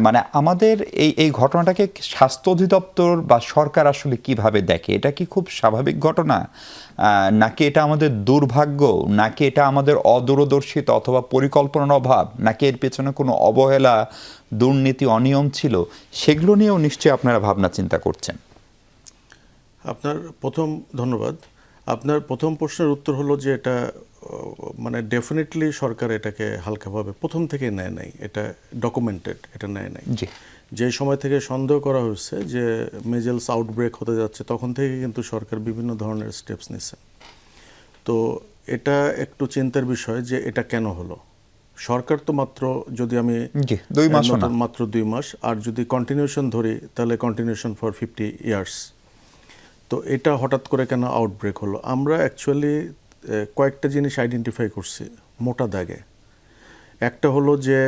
মানে আমাদের এই ঘটনাটাকে স্বাস্থ্য অধিদপ্তর বা সরকার আসলে কিভাবে দেখে? এটা কি খুব স্বাভাবিক ঘটনা, নাকি এটা আমাদের দুর্ভাগ্য, নাকি এটা আমাদের অদূরদর্শিতা অথবা পরিকল্পনার অভাব, নাকি এর পেছনে কোনো অবহেলা, দুর্নীতি, অনিয়ম ছিল? সেগুলো নিয়েও নিশ্চয়ই আপনারা ভাবনা চিন্তা করছেন। আপনার প্রথম ধন্যবাদ। আপনার প্রথম প্রশ্নের উত্তর হলো যে এটা মানে ডেফিনেটলি সরকার এটাকে হালকাভাবে প্রথম থেকে নেয় নাই, এটা ডকুমেন্টেড, এটা নেয় নাই। জি। যে সময় থেকে সন্দেহ করা হয়েছে যে মেজেলস আউটব্রেক হতে যাচ্ছে তখন থেকে কিন্তু সরকার বিভিন্ন ধরনের স্টেপস নিচ্ছে। তো এটা একটু চিন্তার বিষয় যে এটা কেন হলো। সরকার তো মাত্র, যদি আমি জি, 2 মাসও না। নতুন মাত্র 2 মাস, আর যদি কন্টিনিউশন ধরি তাহলে কন্টিনিউশন ফর 50 ইয়ার্স। তো এটা হঠাৎ করে কেন আউটব্রেক হলো? আমরা অ্যাকচুয়ালি কয়েকটা জিনিস আইডেন্টিফাই করছি মোটা দাগে। একটা হলো যে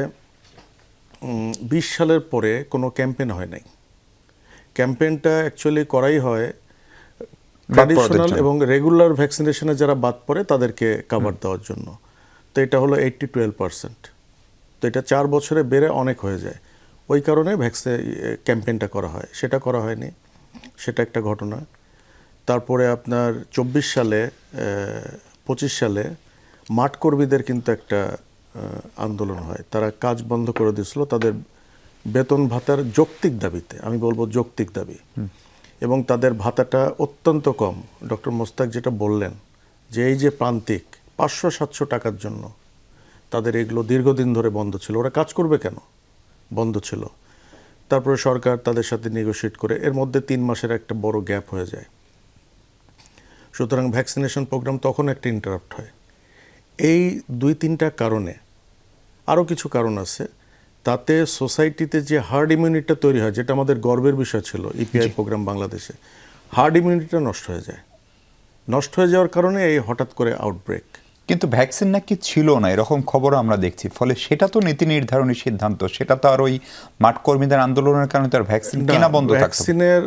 20 সালের পরে কোনো ক্যাম্পেইন হয় নাই। ক্যাম্পেইনটা অ্যাকচুয়ালি করাই হয় ট্র্যাডিশনাল এবং রেগুলার ভ্যাকসিনেশনে যারা বাদ পড়ে তাদেরকে কাভার দেওয়ার জন্য। তো এটা হলো 80-12%। তো এটা 4 বছরে বেড়ে অনেক হয়ে যায়। ওই কারণে ক্যাম্পেইনটা করা হয়, সেটা করা হয়নি। সেটা একটা ঘটনা। তারপরে আপনার 24 সালে 25 সালে মাঠ কর্মীদের কিন্তু একটা আন্দোলন হয়। তারা কাজ বন্ধ করে দিয়েছিল তাদের বেতন ভাতার যৌক্তিক দাবিতে। আমি বলবো যৌক্তিক দাবি। এবং তাদের ভাতাটা অত্যন্ত কম। ডক্টর মোস্তাক যেটা বললেন যে এই যে প্রান্তিক 500-700 টাকার জন্য তাদের এগুলো দীর্ঘদিন ধরে বন্ধ ছিল। ওরা কাজ করবে কেন? বন্ধ ছিল। তারপরে সরকার তাদের সাথে নেগোশিয়েট করে, এর মধ্যে 3 মাসের একটা বড় গ্যাপ হয়ে যায়। সুতরাং ভ্যাকসিনেশন প্রোগ্রাম তখন একটা ইন্টারাপ্ট হয়। এই 2-3টা কারণে, আরও কিছু কারণ আছে, তাতে সোসাইটিতে যে হার্ড ইমিউনিটিটা তৈরি হয়, যেটা আমাদের গর্বের বিষয় ছিল ইপিআই প্রোগ্রাম বাংলাদেশে, হার্ড ইমিউনিটিটা নষ্ট হয়ে যায়। নষ্ট হয়ে যাওয়ার কারণে এই হঠাৎ করে আউটব্রেক। কিন্তু ভ্যাকসিন নাকি ছিল না, এরকম খবর আমরা দেখছি। ফলে সেটা তো নীতি নির্ধারণী সিদ্ধান্ত, সেটা তো আর ওই মাঠ কর্মীদের আন্দোলনের কারণে তার ভ্যাকসিন কেনা বন্ধ থাকতো। ভ্যাকসিনের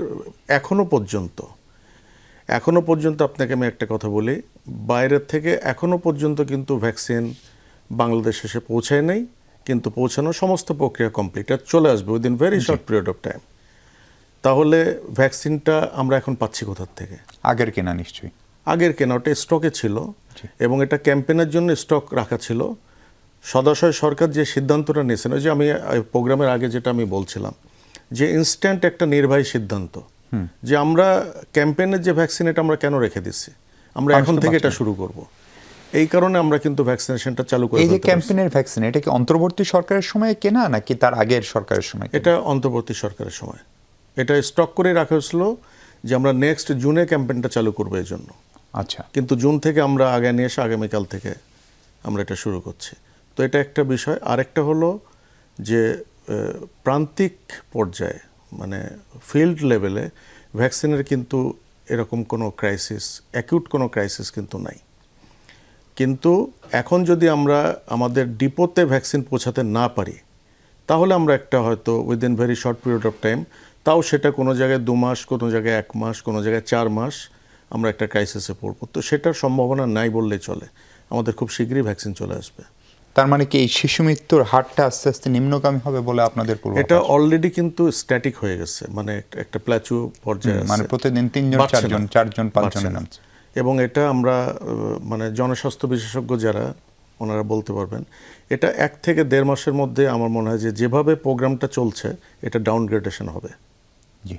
এখনো পর্যন্ত আপনাকে আমি একটা কথা বলি, বাইরের থেকে এখনো পর্যন্ত কিন্তু ভ্যাকসিন বাংলাদেশ এসে পৌঁছায় নাই, কিন্তু পৌঁছানোর সমস্ত প্রক্রিয়া কমপ্লিট, আর চলে আসবে within very short period of time. তাহলে ভ্যাকসিনটা আমরা এখন পাচ্ছি কোথার থেকে? আগের কেনা নিশ্চয়ই। আগের কেনা, ওটা স্টকে ছিল এবং এটা ক্যাম্পেইনের জন্য স্টক রাখা ছিল। সদাশয় সরকার যে সিদ্ধান্তটা নিয়েছেন, ওই যে আমি প্রোগ্রামের আগে যেটা আমি বলছিলাম, যে ইনস্ট্যান্ট একটা নির্বাহী সিদ্ধান্ত, যে আমরা ক্যাম্পেইনের যে ভ্যাকসিন এটা আমরা কেন রেখে দিচ্ছি, আমরা এখন থেকে এটা শুরু করব। এই কারণে আমরা কিন্তু ভ্যাকসিনেশনটা চালু করে এই যে ফেলতে পারছি। ক্যাম্পেইনের ভ্যাকসিন, এটা কি অন্তর্বর্তী সরকারের সময় কেনা নাকি তার আগের সরকারের সময়? এটা অন্তর্বর্তী সরকারের সময়। এটা স্টক করে রাখা হয়েছিল যে আমরা নেক্সট জুনে ক্যাম্পেইনটা চালু করবো এই জন্য। আচ্ছা। কিন্তু জুন থেকে আমরা আগে নিয়ে এসে আগামীকাল থেকে আমরা এটা শুরু করছি। তো এটা একটা বিষয়। আরেকটা হলো যে প্রান্তিক পর্যায়ে, মানে ফিল্ড লেভেলে ভ্যাকসিনের কিন্তু এরকম কোনো ক্রাইসিস, অ্যাকিউট কোনো ক্রাইসিস কিন্তু নাই। কিন্তু এখন যদি আমরা আমাদের ডিপোতে ভ্যাকসিন পৌঁছাতে না পারি, তাহলে আমরা একটা হয়তো within very short period of time, তাও সেটা কোনো জায়গায় 2 মাস, কোনো জায়গায় 1 মাস, কোনো জায়গায় 4 মাস আমরা একটা ক্রাইসিসে পড়বো। তো সেটার সম্ভাবনা নাই বললেই চলে। আমাদের খুব শীঘ্রই ভ্যাকসিন চলে আসবে। তার মানে কি এই শিশু মৃত্যুর হারটা আস্তে আস্তে নিম্নগামী হবে বলে আপনাদের পূর্বাভাস? এটা অলরেডি কিন্তু স্ট্যাটিক হয়ে গেছে, মানে একটা প্ল্যাচু পর্যায়ে আছে। মানে প্রতিদিন 3 জন 4 জন 4 জন 5 জনের নামছে। এবং এটা আমরা মানে জনস্বাস্থ্য বিশেষজ্ঞ যারা, ওনারা বলতে পারবেন, এটা 1 থেকে 1.5 মাসের মধ্যে আমার মনে হয় যে যেভাবে প্রোগ্রামটা চলছে এটা ডাউনগ্রেডেশন হবে। জি।